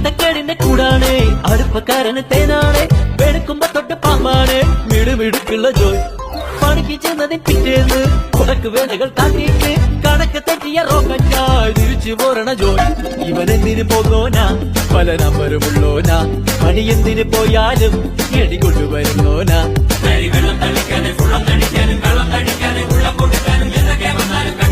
ചിട്ടക്കേടിന്റെ കൂടാണ് അടുപ്പക്കാരന് തേനാണ് വെളുക്കുമ്പോ തൊട്ട് പാമ്പാണ് മിടുമിടുക്കുള്ള ജോയ് പണിക്ക് ചെന്നതിൽ പിറ്റേന്ന് ഉടക്ക് വേലകൾ കാട്ടിയിട്ട് കണക്ക് തെറ്റിയ റോക്കറ്റായി തിരിച്ചു പോരണ ജോയ് ഇവനെന്തിന് പോന്നോനാ പല നമ്പരുമുള്ളോനാ പണി എന്തിന് പോയാലും എടി കൊണ്ടുവരുന്നോനാ വെള്ളം തളിക്കാനും വെള്ളം തടിക്കാനും വെള്ളം തടിക്കാനും വെള്ളം കൊടുക്കാനും എന്തൊക്കെ വന്നാലും